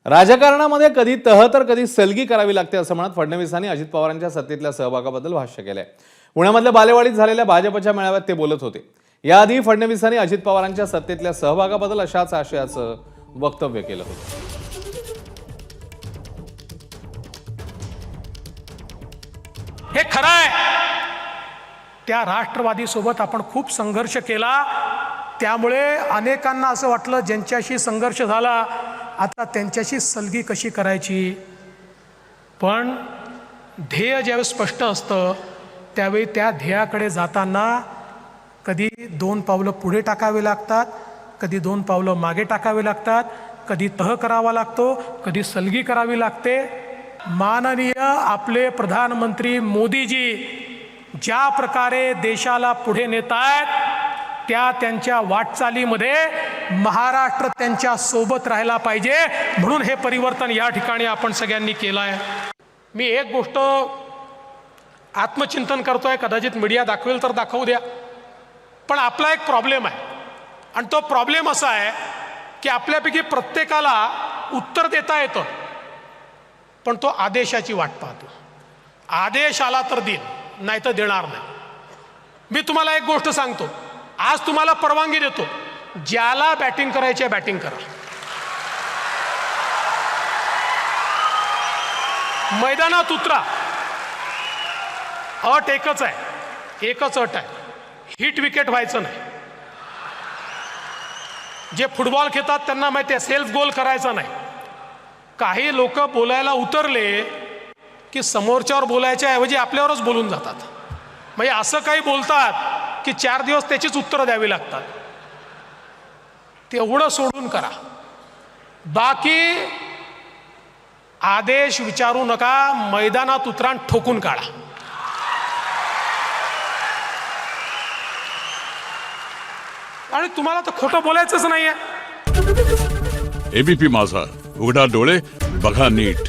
राजकारणामध्ये कधी तह तर कधी सलगी करावी लागते असं म्हणत फडणवीसांनी अजित पवारांच्या सत्तेतल्या सहभागाबद्दल भाष्य केलंय। पुण्यामधल्या बालेवाडीत झालेल्या भाजपच्या मेळाव्यात ते बोलत होते। याआधी फडणवीसांनी अजित पवारांच्या सत्तेतल्या सहभागाबद्दल अशाच आशयाचं वक्तव्य केलं होतं। हे खरं आहे, त्या राष्ट्रवादी सोबत आपण खूप संघर्ष केला, त्यामुळे अनेकांना असं वाटलं ज्यांच्याशी संघर्ष झाला आता त्यांच्याशी सलगी कशी करायची। पण ध्येय ज्यावेळी स्पष्ट असतं त्यावेळी त्या ध्येयाकडे जाताना कधी 2 पावलं पुढे टाकावे लागतात, कधी 2 पावलं मागे टाकावे लागतात, कधी तह करावा लागतो, कधी सलगी करावी लागते। माननीय आपले प्रधानमंत्री मोदीजी ज्या प्रकारे देशाला पुढे नेत आहेत त्यांच्या वाटचालीमध्ये महाराष्ट्र त्यांच्या सोबत राहायला पाहिजे, म्हणून हे परिवर्तन या ठिकाणी आपण सगळ्यांनी केलं आहे। मी एक गोष्ट आत्मचिंतन करतोय, कदाचित मीडिया दाखवेल तर दाखवू द्या, पण आपला एक प्रॉब्लेम आहे आणि तो प्रॉब्लेम असा आहे की आपल्यापैकी प्रत्येकाला उत्तर देता येतं पण तो आदेशाची वाट पाहतो। आदेश आला तर देईन, नाही तर देणार नाही। मी तुम्हाला एक गोष्ट सांगतो, आज तुम्हाला परवानगी देतो, ज्याला बॅटिंग करायची आहे बॅटिंग करा, मैदानात उतरा। अट एकच आहे, एकच अट आहे, हिट विकेट व्हायचं नाही। जे फुटबॉल खेळतात त्यांना माहिती आहे सेल्फ गोल करायचा नाही। काही लोक बोलायला उतरले की समोरच्यावर बोलायच्या ऐवजी आपल्यावरच बोलून जातात, म्हणजे असं काही बोलतात की 4 दिवस त्याचीच उत्तरं द्यावी लागतात। तेवढं सोडून करा, बाकी आदेश विचारू नका, मैदानात उतरा आणि ठोकून काढा। आणि तुम्हाला तर खोटं बोलायचंच नाहीये। एबीपी माझा, उघडा डोळे बघा नीट।